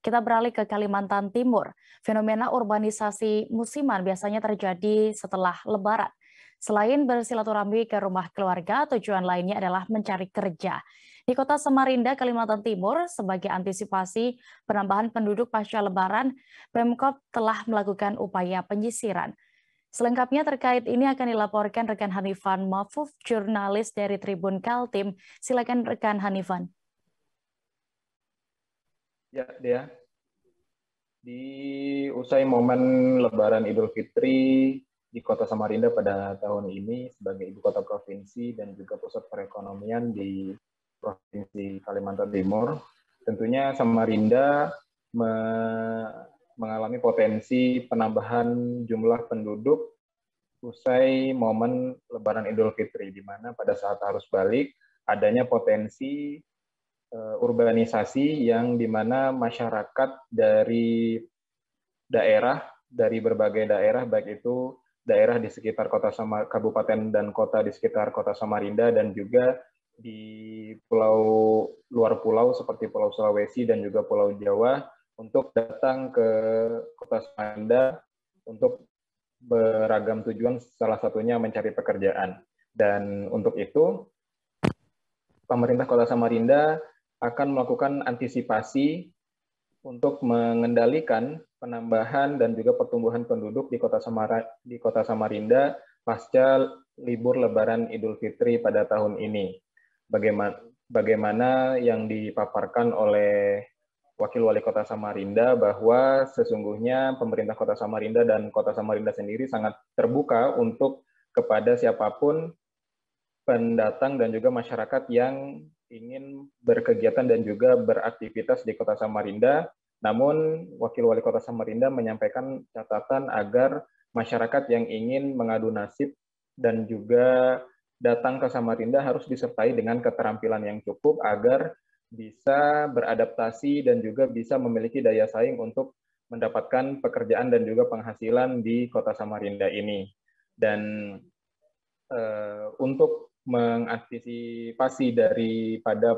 Kita beralih ke Kalimantan Timur. Fenomena urbanisasi musiman biasanya terjadi setelah Lebaran. Selain bersilaturahmi ke rumah keluarga, tujuan lainnya adalah mencari kerja. Di kota Samarinda, Kalimantan Timur, sebagai antisipasi penambahan penduduk pasca Lebaran, Pemkab telah melakukan upaya penyisiran. Selengkapnya terkait ini akan dilaporkan rekan Hanifan Mafuf, jurnalis dari Tribun Kaltim. Silakan rekan Hanifan. Ya, Dea. Di usai momen Lebaran Idul Fitri di Kota Samarinda pada tahun ini sebagai ibu kota provinsi dan juga pusat perekonomian di Provinsi Kalimantan Timur, tentunya Samarinda mengalami potensi penambahan jumlah penduduk usai momen Lebaran Idul Fitri, di mana pada saat arus balik adanya potensi urbanisasi yang dimana masyarakat dari berbagai daerah, baik itu daerah di sekitar kabupaten dan kota di sekitar kota Samarinda dan juga di luar pulau seperti Pulau Sulawesi dan juga Pulau Jawa untuk datang ke kota Samarinda untuk beragam tujuan, salah satunya mencari pekerjaan. Dan untuk itu pemerintah Kota Samarinda akan melakukan antisipasi untuk mengendalikan penambahan dan juga pertumbuhan penduduk di Kota Samarinda pasca libur Lebaran Idul Fitri pada tahun ini. Bagaimana yang dipaparkan oleh Wakil Wali Kota Samarinda bahwa sesungguhnya pemerintah Kota Samarinda dan Kota Samarinda sendiri sangat terbuka untuk kepada siapapun pendatang dan juga masyarakat yang ingin berkegiatan dan juga beraktivitas di Kota Samarinda. Namun, Wakil Wali Kota Samarinda menyampaikan catatan agar masyarakat yang ingin mengadu nasib dan juga datang ke Samarinda harus disertai dengan keterampilan yang cukup agar bisa beradaptasi dan juga bisa memiliki daya saing untuk mendapatkan pekerjaan dan juga penghasilan di Kota Samarinda ini. Dan untuk mengantisipasi daripada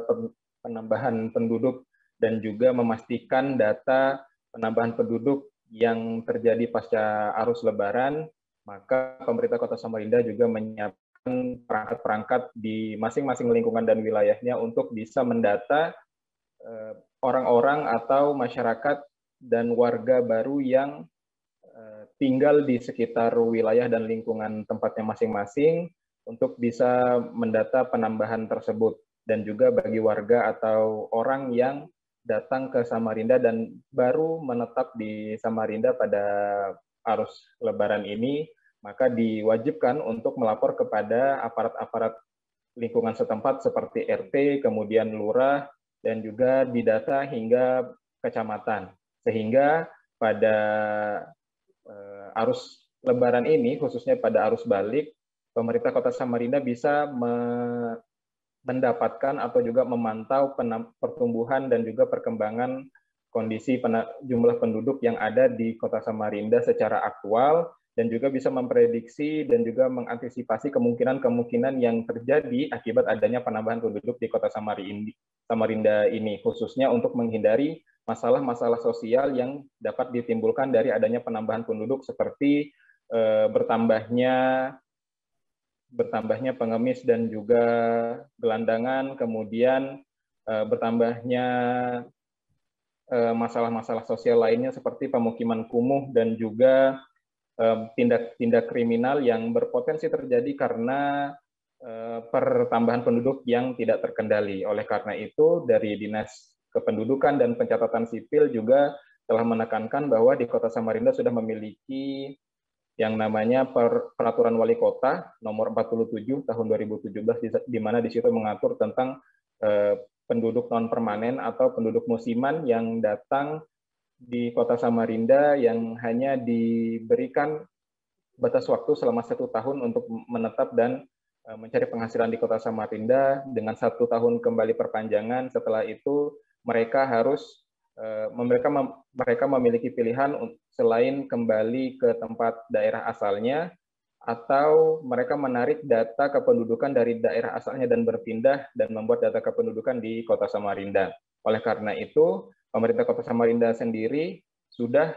penambahan penduduk dan juga memastikan data penambahan penduduk yang terjadi pasca arus Lebaran, maka pemerintah Kota Samarinda juga menyiapkan perangkat-perangkat di masing-masing lingkungan dan wilayahnya untuk bisa mendata orang-orang atau masyarakat dan warga baru yang tinggal di sekitar wilayah dan lingkungan tempatnya masing-masing untuk bisa mendata penambahan tersebut. Dan juga bagi warga atau orang yang datang ke Samarinda dan baru menetap di Samarinda pada arus Lebaran ini, maka diwajibkan untuk melapor kepada aparat-aparat lingkungan setempat seperti RT, kemudian lurah, dan juga didata hingga kecamatan. Sehingga pada arus Lebaran ini, khususnya pada arus balik, pemerintah Kota Samarinda bisa mendapatkan atau juga memantau pertumbuhan dan juga perkembangan kondisi jumlah penduduk yang ada di Kota Samarinda secara aktual dan juga bisa memprediksi dan juga mengantisipasi kemungkinan-kemungkinan yang terjadi akibat adanya penambahan penduduk di Kota Samarinda ini, khususnya untuk menghindari masalah-masalah sosial yang dapat ditimbulkan dari adanya penambahan penduduk seperti bertambahnya pengemis dan juga gelandangan, kemudian bertambahnya masalah-masalah sosial lainnya seperti pemukiman kumuh dan juga tindak-tindak kriminal yang berpotensi terjadi karena pertambahan penduduk yang tidak terkendali. Oleh karena itu, dari Dinas Kependudukan dan Pencatatan Sipil juga telah menekankan bahwa di Kota Samarinda sudah memiliki yang namanya Peraturan Wali Kota nomor 47 tahun 2017, di mana di situ mengatur tentang penduduk non-permanen atau penduduk musiman yang datang di Kota Samarinda yang hanya diberikan batas waktu selama 1 tahun untuk menetap dan mencari penghasilan di Kota Samarinda dengan 1 tahun kembali perpanjangan. Setelah itu mereka memiliki pilihan selain kembali ke tempat daerah asalnya atau mereka menarik data kependudukan dari daerah asalnya dan berpindah dan membuat data kependudukan di Kota Samarinda. Oleh karena itu, pemerintah Kota Samarinda sendiri sudah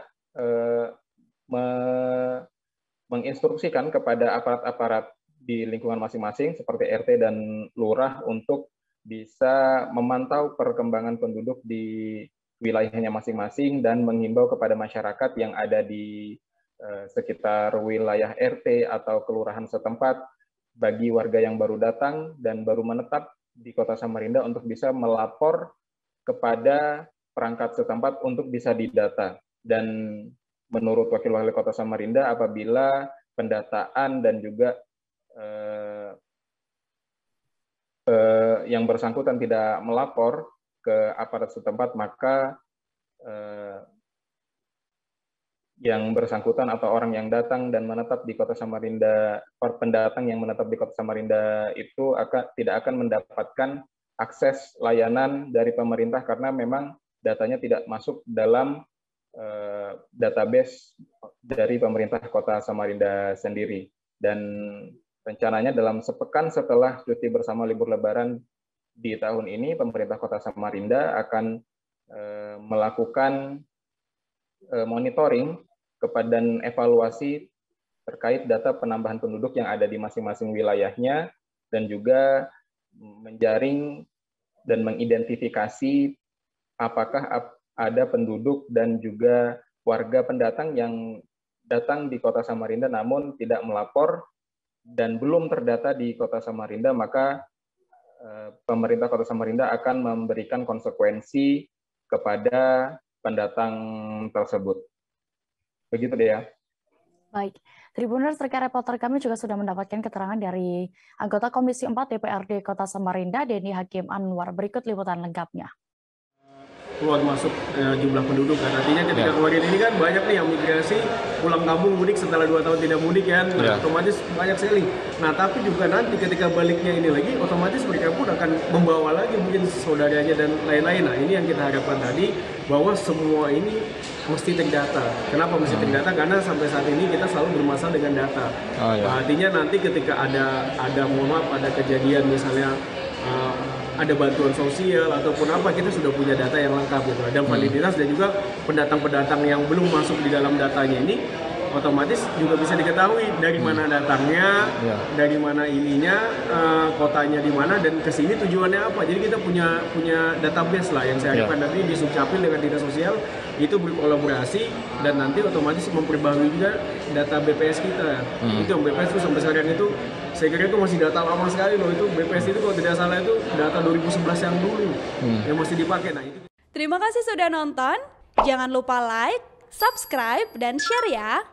menginstruksikan kepada aparat-aparat di lingkungan masing-masing seperti RT dan lurah untuk bisa memantau perkembangan penduduk di wilayahnya masing-masing dan menghimbau kepada masyarakat yang ada di sekitar wilayah RT atau kelurahan setempat bagi warga yang baru datang dan baru menetap di Kota Samarinda untuk bisa melapor kepada perangkat setempat untuk bisa didata. Dan menurut Wakil Wali Kota Samarinda, apabila pendataan dan juga yang bersangkutan tidak melapor ke aparat setempat, maka yang bersangkutan atau orang yang datang dan menetap di Kota Samarinda, pendatang yang menetap di Kota Samarinda itu tidak akan mendapatkan akses layanan dari pemerintah karena memang datanya tidak masuk dalam database dari pemerintah Kota Samarinda sendiri. Dan rencananya dalam sepekan setelah cuti bersama libur Lebaran di tahun ini, pemerintah Kota Samarinda akan melakukan monitoring dan evaluasi terkait data penambahan penduduk yang ada di masing-masing wilayahnya, dan juga menjaring dan mengidentifikasi apakah ada penduduk dan juga warga pendatang yang datang di Kota Samarinda namun tidak melapor dan belum terdata di Kota Samarinda, maka pemerintah Kota Samarinda akan memberikan konsekuensi kepada pendatang tersebut. Begitu deh ya. Baik, Tribuners, rekan reporter kami juga sudah mendapatkan keterangan dari anggota Komisi 4 DPRD Kota Samarinda, Denny Hakim Anwar. Berikut liputan lengkapnya. Keluar masuk jumlah penduduk kan, artinya ketika kemarin ini kan banyak nih yang migrasi pulang kampung mudik setelah 2 tahun tidak mudik kan, otomatis banyak sekali. Nah tapi juga nanti ketika baliknya ini lagi, otomatis mereka pun akan membawa lagi mungkin saudaranya dan lain-lain. Nah ini yang kita harapkan tadi, bahwa semua ini mesti terdata. Kenapa mesti terdata? Karena sampai saat ini kita selalu bermasalah dengan data. Artinya nanti ketika ada mohon maaf, ada kejadian misalnya ada bantuan sosial ataupun apa, kita sudah punya data yang lengkap gitu. Dan validitas dan juga pendatang-pendatang yang belum masuk di dalam datanya ini otomatis juga bisa diketahui dari mana datangnya, dari mana ininya, kotanya di mana dan kesini tujuannya apa. Jadi kita punya database lah yang saya harapkan nanti di Sukcapil dengan dinas sosial itu berkolaborasi dan nanti otomatis memperbarui juga data BPS kita. Itu yang BPS itu sampai sekarang itu saya kira itu masih data lama sekali loh. Itu BPS itu kalau tidak salah itu data 2011 yang dulu yang masih dipakai. Nah itu. Terima kasih sudah nonton. Jangan lupa like, subscribe dan share ya.